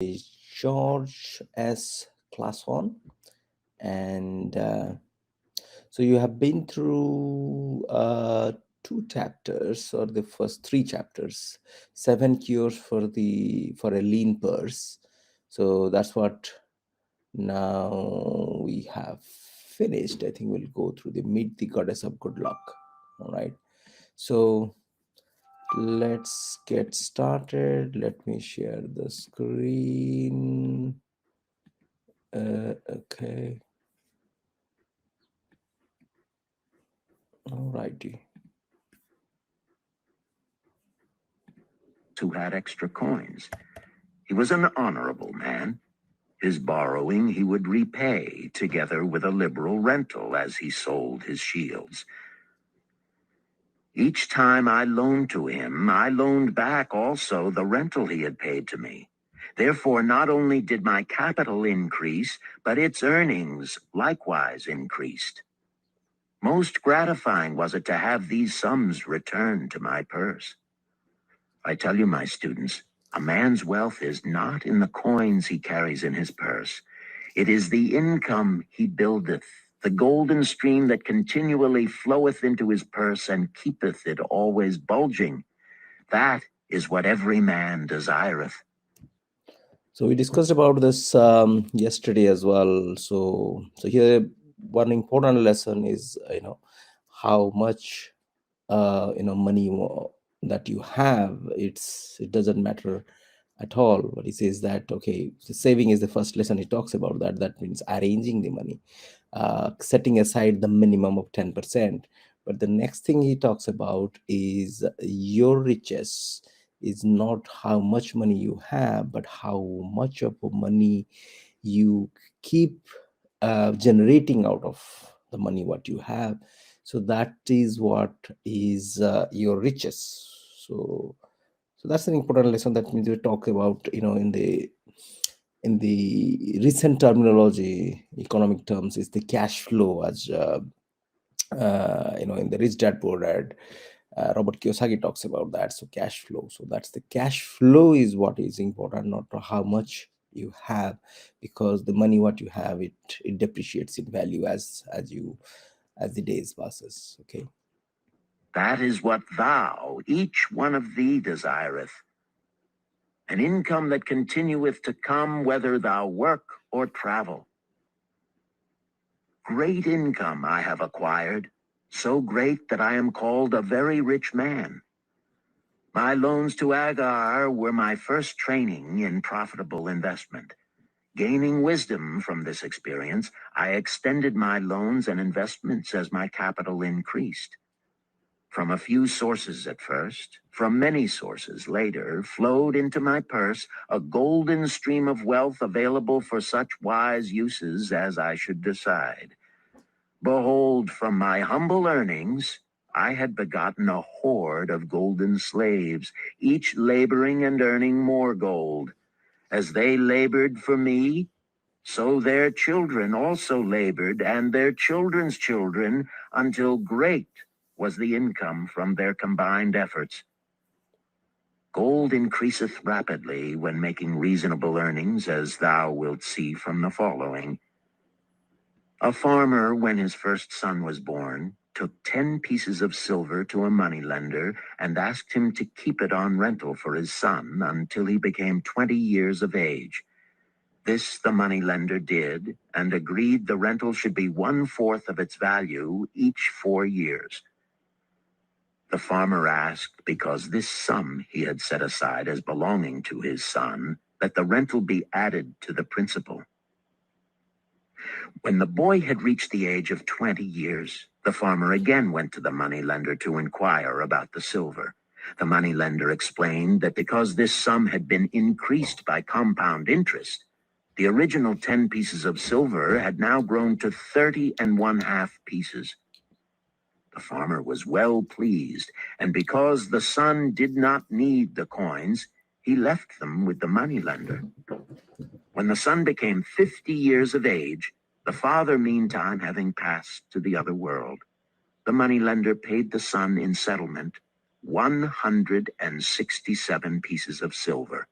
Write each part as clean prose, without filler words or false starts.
George Clason, and so you have been through two chapters, or the first three chapters, 7 cures for a lean purse. So that's what now we have finished. I think we'll go through the Meet the Goddess of Good Luck. All right. So let's get started. Let me share the screen. Okay. All righty. Who had extra coins. He was an honorable man. His borrowing he would repay, together with a liberal rental as he sold his shields. Each time I loaned to him, I loaned back also the rental he had paid to me. Therefore, not only did my capital increase, but its earnings likewise increased. Most gratifying was it to have these sums returned to my purse. I tell you, my students, a man's wealth is not in the coins he carries in his purse. It is the income he buildeth, the golden stream that continually floweth into his purse and keepeth it always bulging. That is what every man desireth. So we discussed about this yesterday as well. So here one important lesson is how much money that you have. It doesn't matter at all. But he says that okay, so saving is the first lesson he talks about. That means arranging the money, setting aside the minimum of 10%. But the next thing he talks about is your riches is not how much money you have, but how much of money you keep generating out of the money what you have. So that is what is your riches. So that's an important lesson. That means we talk about in the recent terminology, economic terms, is the cash flow, as in the Rich Dad Poor Dad, Robert Kiyosaki talks about that. So cash flow. So that's the cash flow is what is important, not how much you have, because the money what you have, it depreciates in value as the days passes. Okay. That is what thou, each one of thee, desireth. An income that continueth to come whether thou work or travel. Great income I have acquired, so great that I am called a very rich man. My loans to Agar were my first training in profitable investment. Gaining wisdom from this experience, I extended my loans and investments as my capital increased. From a few sources at first, from many sources later, flowed into my purse a golden stream of wealth available for such wise uses as I should decide. Behold, from my humble earnings, I had begotten a horde of golden slaves, each laboring and earning more gold. As they labored for me, so their children also labored, and their children's children, until great was the income from their combined efforts. Gold increaseth rapidly when making reasonable earnings, as thou wilt see from the following. A farmer, when his first son was born, took 10 pieces of silver to a moneylender and asked him to keep it on rental for his son until he became 20 years of age. This the moneylender did, and agreed the rental should be 1/4 of its value each 4 years. The farmer asked, because this sum he had set aside as belonging to his son, that the rental be added to the principal. When the boy had reached the age of 20 years, the farmer again went to the moneylender to inquire about the silver. The moneylender explained that because this sum had been increased by compound interest, the original 10 pieces of silver had now grown to 30½ pieces. The farmer was well pleased, and because the son did not need the coins, he left them with the moneylender. When the son became 50 years of age, the father meantime having passed to the other world, the moneylender paid the son in settlement 167 pieces of silver.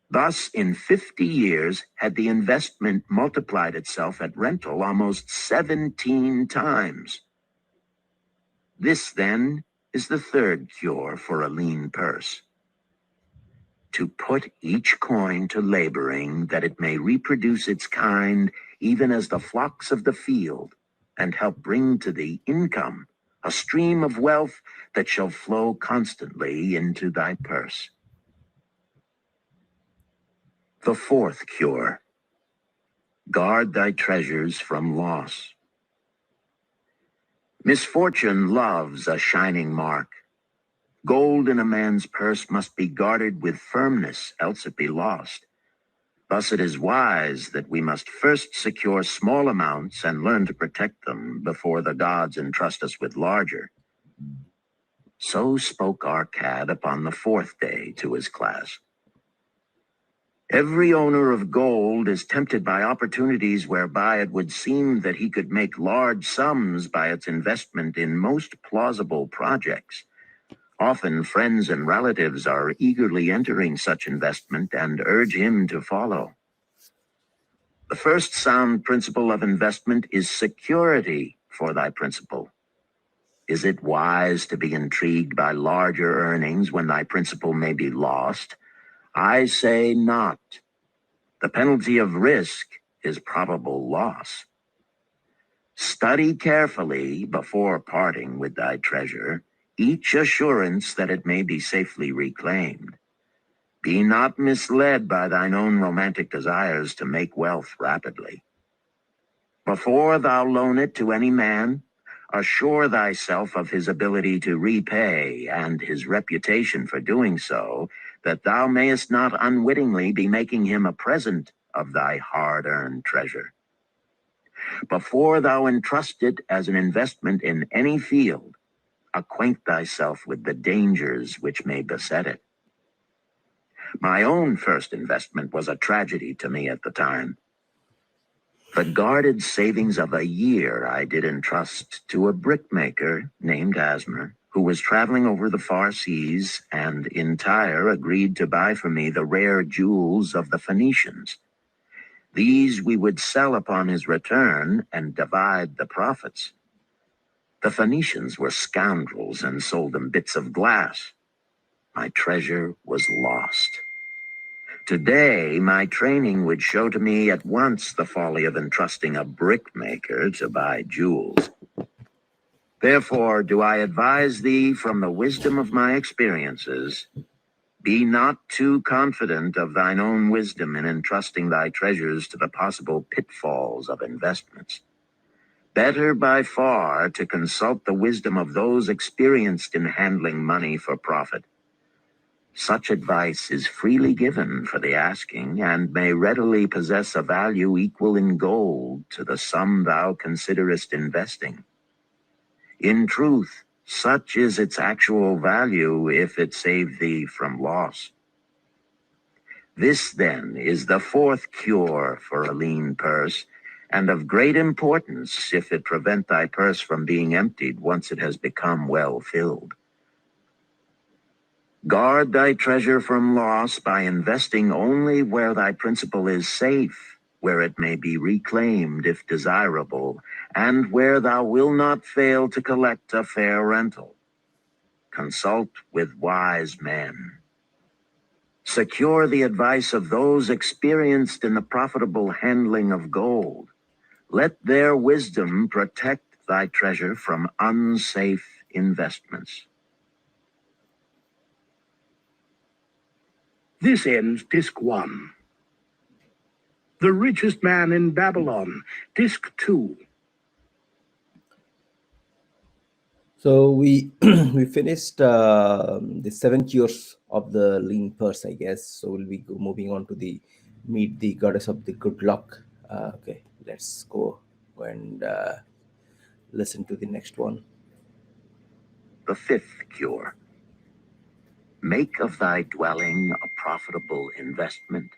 Thus, in 50 years, had the investment multiplied itself at rental almost 17 times. This, then, is the third cure for a lean purse: to put each coin to laboring, that it may reproduce its kind, even as the flocks of the field, and help bring to thee income, a stream of wealth that shall flow constantly into thy purse. The fourth cure: guard thy treasures from loss. Misfortune loves a shining mark. Gold in a man's purse must be guarded with firmness, else it be lost. Thus it is wise that we must first secure small amounts and learn to protect them before the gods entrust us with larger. So spoke Arcad upon the fourth day to his class. Every owner of gold is tempted by opportunities whereby it would seem that he could make large sums by its investment in most plausible projects. Often friends and relatives are eagerly entering such investment and urge him to follow. The first sound principle of investment is security for thy principal. Is it wise to be intrigued by larger earnings when thy principal may be lost? I say not. The penalty of risk is probable loss. Study carefully before parting with thy treasure each assurance that it may be safely reclaimed. Be not misled by thine own romantic desires to make wealth rapidly. Before thou loan it to any man, assure thyself of his ability to repay and his reputation for doing so, that thou mayest not unwittingly be making him a present of thy hard-earned treasure. Before thou entrust it as an investment in any field, acquaint thyself with the dangers which may beset it. My own first investment was a tragedy to me at the time. The guarded savings of a year I did entrust to a brickmaker named Asmer, who was traveling over the far seas and in Tyre agreed to buy for me the rare jewels of the Phoenicians. These we would sell upon his return and divide the profits. The Phoenicians were scoundrels and sold them bits of glass. My treasure was lost. Today, my training would show to me at once the folly of entrusting a brickmaker to buy jewels. Therefore, do I advise thee from the wisdom of my experiences, be not too confident of thine own wisdom in entrusting thy treasures to the possible pitfalls of investments. Better by far to consult the wisdom of those experienced in handling money for profit. Such advice is freely given for the asking, and may readily possess a value equal in gold to the sum thou considerest investing. In truth, such is its actual value if it save thee from loss. This, then, is the fourth cure for a lean purse, and of great importance if it prevent thy purse from being emptied once it has become well filled. Guard thy treasure from loss by investing only where thy principal is safe, where it may be reclaimed if desirable, and where thou wilt not fail to collect a fair rental. Consult with wise men. Secure the advice of those experienced in the profitable handling of gold. Let their wisdom protect thy treasure from unsafe investments. This ends Disc 1. The Richest Man in Babylon, Disc 2. So we we finished the 7 cures of the lean purse, I guess. So we'll be moving on to the meet the goddess of the good luck. Okay, let's go and listen to the next one. The fifth cure. Make of thy dwelling a profitable investment.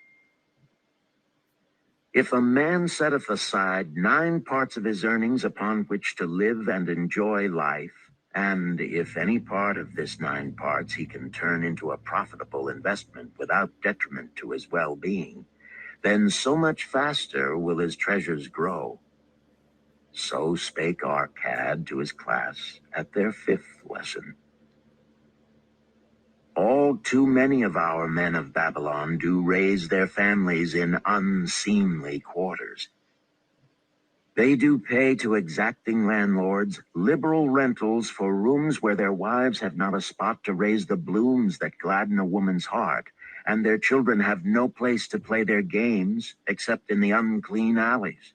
If a man setteth aside 9 parts of his earnings upon which to live and enjoy life, And if any part of this 9 parts he can turn into a profitable investment without detriment to his well-being, then so much faster will his treasures grow. So spake Arcad to his class at their 5th lesson. All too many of our men of Babylon do raise their families in unseemly quarters. They do pay to exacting landlords liberal rentals for rooms where their wives have not a spot to raise the blooms that gladden a woman's heart, and their children have no place to play their games except in the unclean alleys.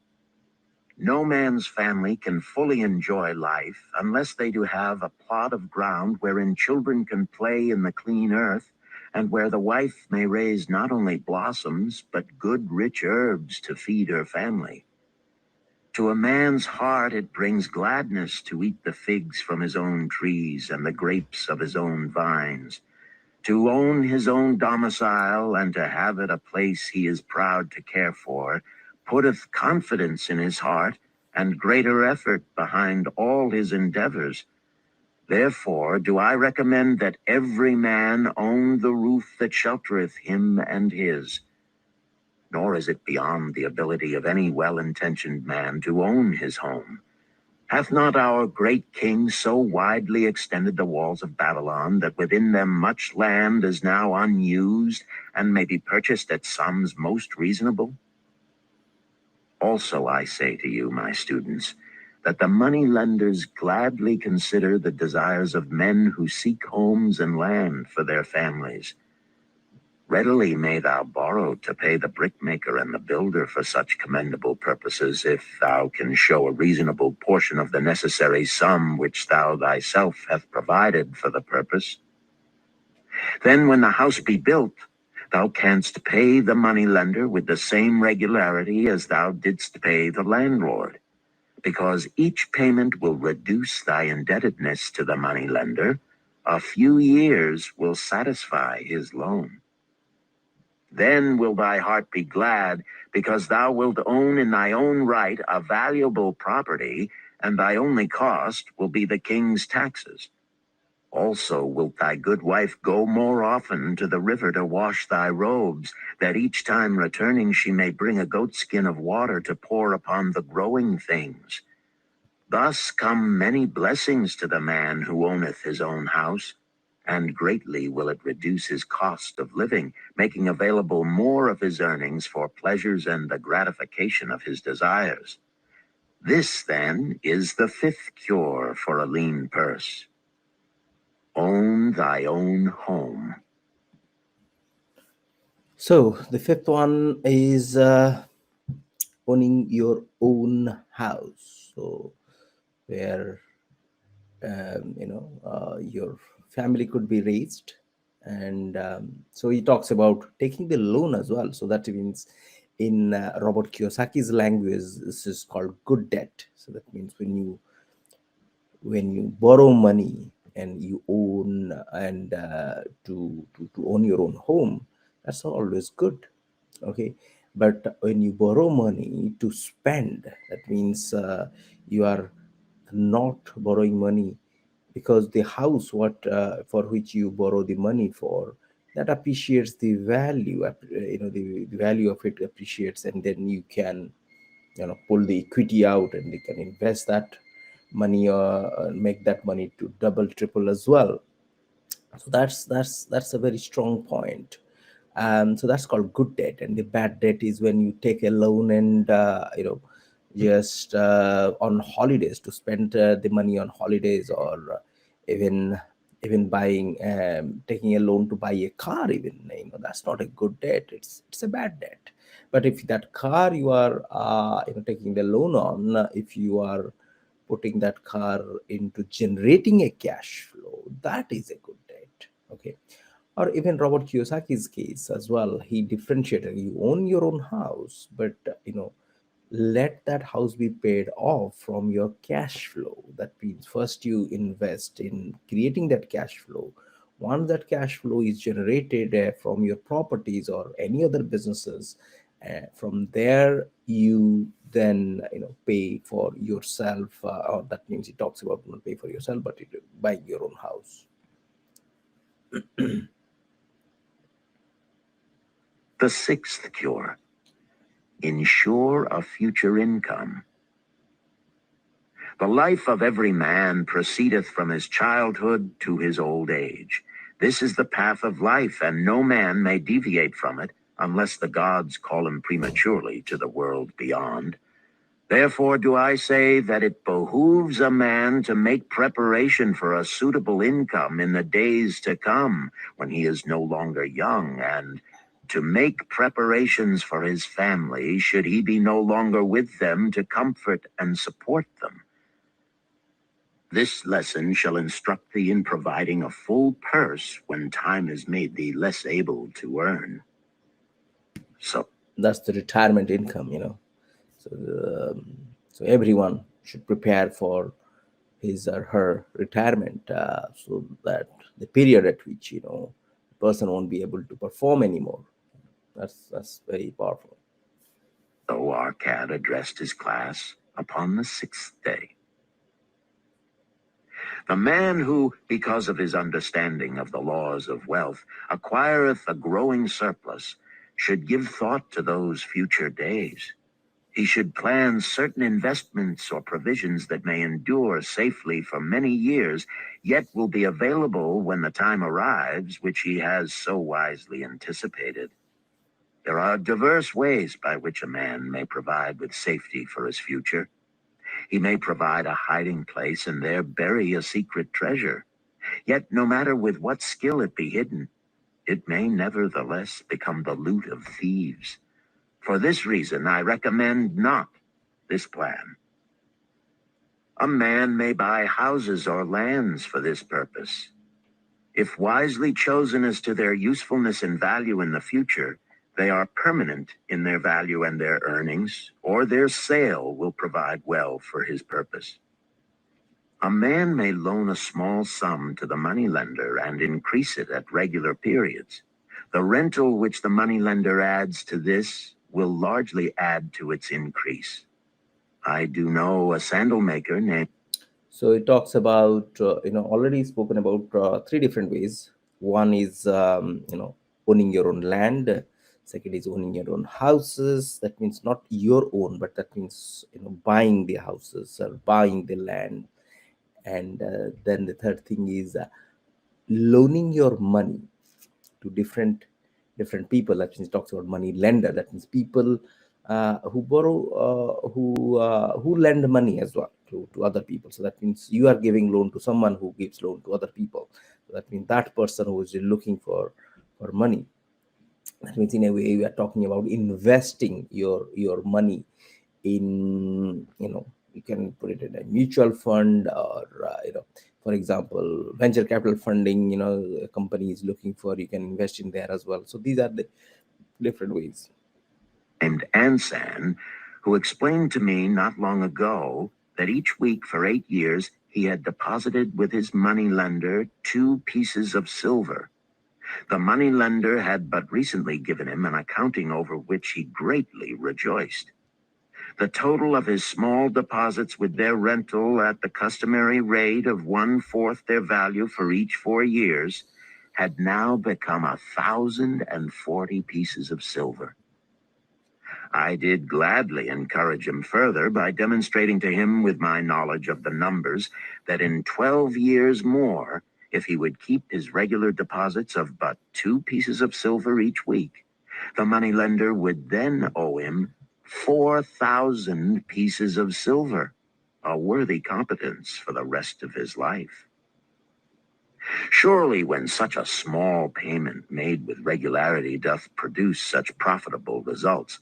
No man's family can fully enjoy life unless they do have a plot of ground wherein children can play in the clean earth, and where the wife may raise not only blossoms, but good rich herbs to feed her family. To a man's heart it brings gladness to eat the figs from his own trees and the grapes of his own vines, to own his own domicile and to have it a place he is proud to care for, putteth confidence in his heart and greater effort behind all his endeavors. Therefore do I recommend that every man own the roof that sheltereth him and his. Nor is it beyond the ability of any well-intentioned man to own his home. Hath not our great king so widely extended the walls of Babylon that within them much land is now unused and may be purchased at sums most reasonable? Also I say to you, my students, that the money lenders gladly consider the desires of men who seek homes and land for their families. Readily may thou borrow to pay the brickmaker and the builder for such commendable purposes, if thou can show a reasonable portion of the necessary sum which thou thyself hast provided for the purpose. Then when the house be built, thou canst pay the money lender with the same regularity as thou didst pay the landlord, because each payment will reduce thy indebtedness to the money lender. A few years will satisfy his loan. Then will thy heart be glad, because thou wilt own in thy own right a valuable property, and thy only cost will be the king's taxes. Also wilt thy good wife go more often to the river to wash thy robes, that each time returning she may bring a goatskin of water to pour upon the growing things. Thus come many blessings to the man who owneth his own house, and greatly will it reduce his cost of living, making available more of his earnings for pleasures and the gratification of his desires. This, then, is the 5th cure for a lean purse. Own thy own home. So the fifth one is owning your own house. So where your family could be raised, and so he talks about taking the loan as well. So that means in Robert Kiyosaki's language, this is called good debt. So that means when you borrow money and you own and to own your own home, that's always good. Okay, but when you borrow money to spend, that means you are not borrowing money because the house what for which you borrow the money for, that appreciates the value, the value of it appreciates, and then you can pull the equity out and you can invest that money or make that money to double triple as well. So that's a very strong point. So that's called good debt, and the bad debt is when you take a loan and just on holidays to spend the money on holidays, or even buying taking a loan to buy a car. Even that's not a good debt, it's a bad debt. But if that car you are taking the loan on, if you are putting that car into generating a cash flow, that is a good debt. Okay. Or even Robert Kiyosaki's case as well, he differentiated: you own your own house, but let that house be paid off from your cash flow. That means first you invest in creating that cash flow. Once that cash flow is generated from your properties or any other businesses, From there, you then pay for yourself, or that means it talks about not pay for yourself, but buying your own house. The sixth cure: ensure a future income. The life of every man proceedeth from his childhood to his old age. This is the path of life, and no man may deviate from it, unless the gods call him prematurely to the world beyond. Therefore do I say that it behooves a man to make preparation for a suitable income in the days to come, when he is no longer young, and to make preparations for his family, should he be no longer with them to comfort and support them. This lesson shall instruct thee in providing a full purse when time is made thee less able to earn. So That's the retirement income, so everyone should prepare for his or her retirement, so that the period at which the person won't be able to perform anymore. That's very powerful. So our cat addressed his class upon the sixth day. The man who, because of his understanding of the laws of wealth, acquireth a growing surplus, should give thought to those future days. He should plan certain investments or provisions that may endure safely for many years, yet will be available when the time arrives, which he has so wisely anticipated. There are diverse ways by which a man may provide with safety for his future. He may provide a hiding place and there bury a secret treasure. Yet no matter with what skill it be hidden, it may nevertheless become the loot of thieves. For this reason, I recommend not this plan. A man may buy houses or lands for this purpose. If wisely chosen as to their usefulness and value in the future, they are permanent in their value and their earnings, or their sale will provide well for his purpose. A man may loan a small sum to the moneylender and increase it at regular periods. The rental which the moneylender adds to this will largely add to its increase. I do know a sandal maker named... So it talks about already spoken about three different ways. One is owning your own land. Second is owning your own houses. That means not your own, but that means buying the houses or buying the land. And then the third thing is loaning your money to different people. That means it talks about money lender. That means people who borrow, who lend money as well to other people. So that means you are giving loan to someone who gives loan to other people. So that means that person who is looking for money. That means in a way we are talking about investing your money in, you can put it in a mutual fund, or for example, venture capital funding, a company is looking for, you can invest in there as well. So these are the different ways. named Ansan, who explained to me not long ago that each week for 8 years he had deposited with his moneylender 2 pieces of silver. The moneylender had but recently given him an accounting over which he greatly rejoiced. The total of his small deposits with their rental at the customary rate of 1/4 their value for each 4 years had now become 1,040 pieces of silver. I did gladly encourage him further by demonstrating to him with my knowledge of the numbers that in 12 years more, if he would keep his regular deposits of but 2 pieces of silver each week, the moneylender would then owe him 4,000 pieces of silver, a worthy competence for the rest of his life. Surely when such a small payment made with regularity doth produce such profitable results,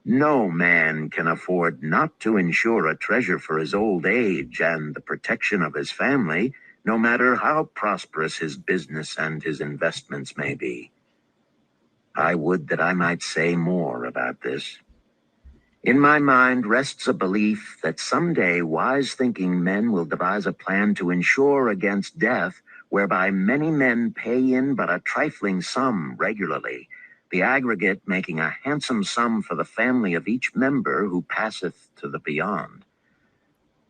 no man can afford not to ensure a treasure for his old age and the protection of his family, no matter how prosperous his business and his investments may be. I would that I might say more about this. In my mind rests a belief that someday wise-thinking men will devise a plan to insure against death, whereby many men pay in but a trifling sum regularly, the aggregate making a handsome sum for the family of each member who passeth to the beyond.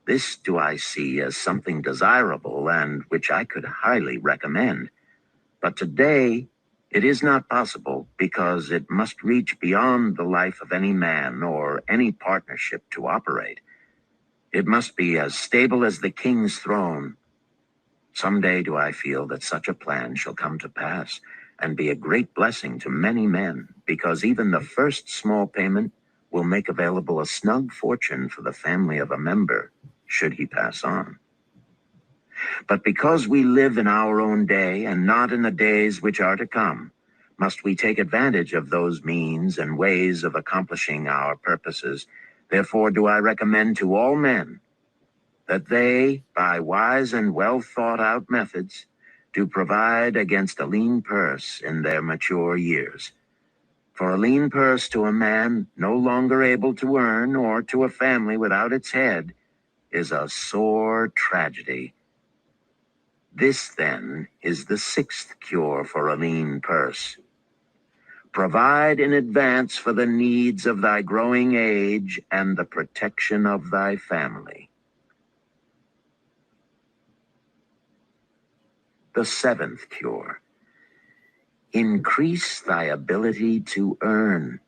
This do I see as something desirable and which I could highly recommend. But today, it is not possible because it must reach beyond the life of any man or any partnership to operate. It must be as stable as the king's throne. Someday do I feel that such a plan shall come to pass and be a great blessing to many men, because even the first small payment will make available a snug fortune for the family of a member, should he pass on. But because we live in our own day and not in the days which are to come, must we take advantage of those means and ways of accomplishing our purposes. Therefore do I recommend to all men that they, by wise and well thought out methods, do provide against a lean purse in their mature years. For a lean purse to a man no longer able to earn, or to a family without its head, is a sore tragedy. This, then, is the sixth cure for a lean purse. Provide in advance for the needs of thy growing age and the protection of thy family. The seventh cure. Increase thy ability to earn.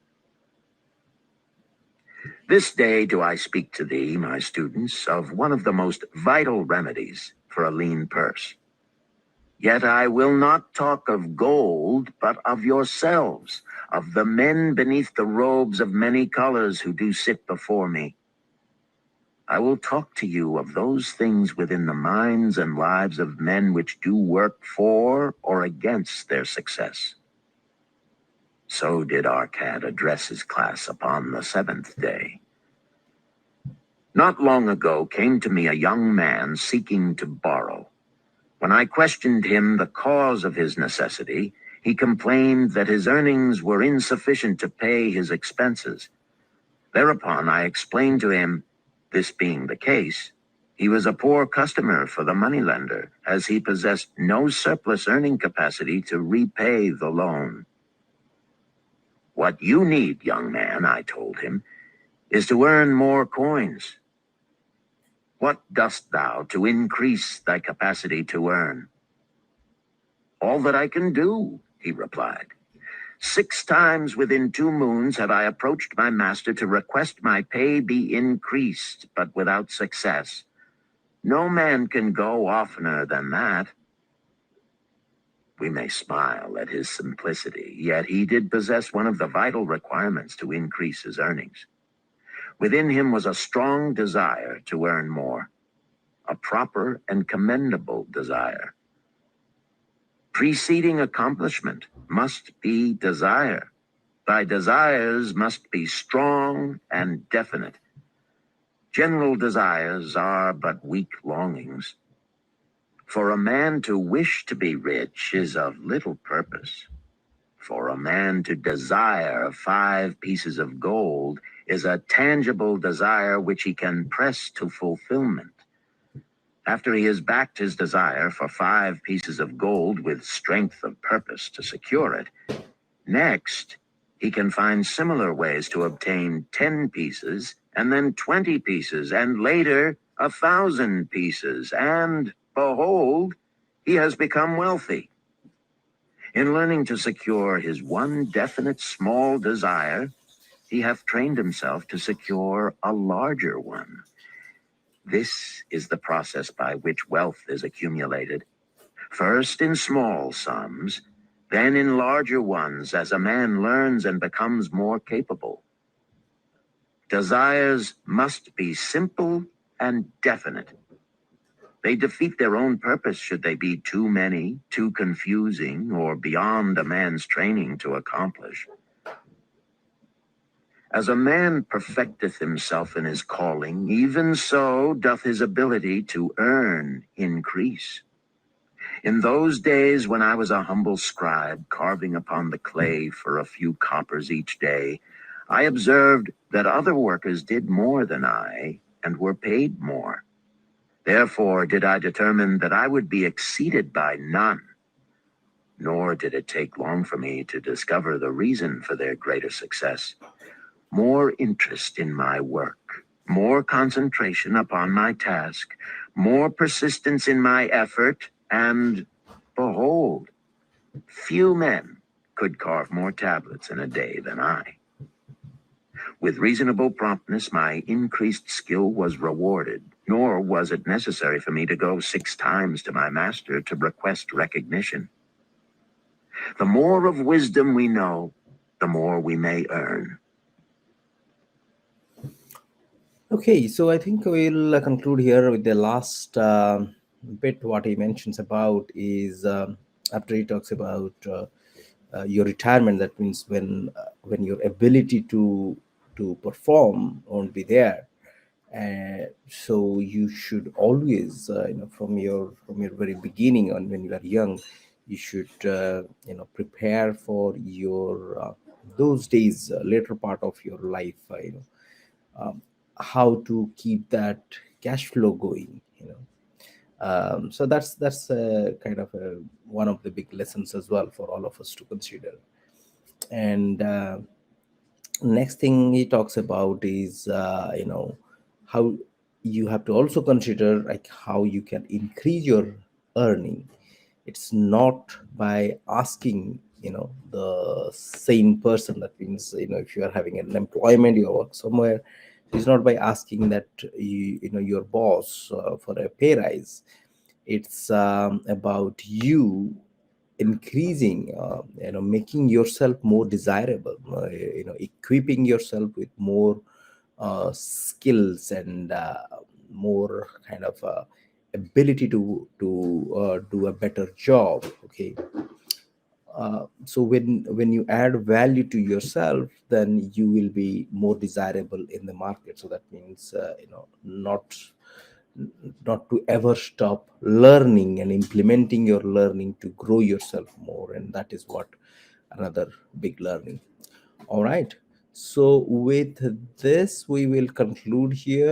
This day do I speak to thee, my students, of one of the most vital remedies for a lean purse. Yet I will not talk of gold, but of yourselves, of the men beneath the robes of many colors who do sit before me. I will talk to you of those things within the minds and lives of men which do work for or against their success. So did Arcad address his class upon the seventh day. Not long ago came to me a young man seeking to borrow. When I questioned him the cause of his necessity, he complained that his earnings were insufficient to pay his expenses. Thereupon I explained to him, this being the case, he was a poor customer for the moneylender, as he possessed no surplus earning capacity to repay the loan. What you need, young man, I told him, is to earn more coins. What dost thou to increase thy capacity to earn? All that I can do, he replied. 6 times within 2 moons have I approached my master to request my pay be increased, but without success. No man can go oftener than that. We may smile at his simplicity, yet he did possess one of the vital requirements to increase his earnings. Within him was a strong desire to earn more, a proper and commendable desire. Preceding accomplishment must be desire. Thy desires must be strong and definite. General desires are but weak longings. For a man to wish to be rich is of little purpose. For a man to desire 5 pieces of gold is a tangible desire which he can press to fulfillment. After he has backed his desire for 5 pieces of gold with strength of purpose to secure it, next, he can find similar ways to obtain 10 pieces, and then 20 pieces, and later 1,000 pieces, and behold, he has become wealthy. In learning to secure his one definite small desire, he hath trained himself to secure a larger one. This is the process by which wealth is accumulated, first in small sums, then in larger ones as a man learns and becomes more capable. Desires must be simple and definite. They defeat their own purpose should they be too many, too confusing, or beyond a man's training to accomplish. As a man perfecteth himself in his calling, even so doth his ability to earn increase. In those days when I was a humble scribe carving upon the clay for a few coppers each day, I observed that other workers did more than I and were paid more. Therefore did I determine that I would be exceeded by none. Nor did it take long for me to discover the reason for their greater success. More interest in my work, more concentration upon my task, more persistence in my effort, and behold, few men could carve more tablets in a day than I. With reasonable promptness, my increased skill was rewarded, nor was it necessary for me to go 6 times to my master to request recognition. The more of wisdom we know, the more we may earn. Okay, so I think we'll conclude here with the last bit. What he mentions about is after he talks about your retirement. That means when your ability to perform won't be there, so you should always from your very beginning on when you are young, you should prepare for your those days, later part of your life, um, how to keep that cash flow going. So that's kind of one of the big lessons as well for all of us to consider. And next thing he talks about is how you have to also consider like how you can increase your earning. It's not by asking the same person. That means if you are having an employment, you work somewhere, it's not by asking that your boss for a pay rise. It's about you increasing, making yourself more desirable, equipping yourself with more skills and more kind of ability to do a better job. Okay. So when you add value to yourself, then you will be more desirable in the market. So that means not to ever stop learning and implementing your learning to grow yourself more, and that is what another big learning. All right, so with this we will conclude here.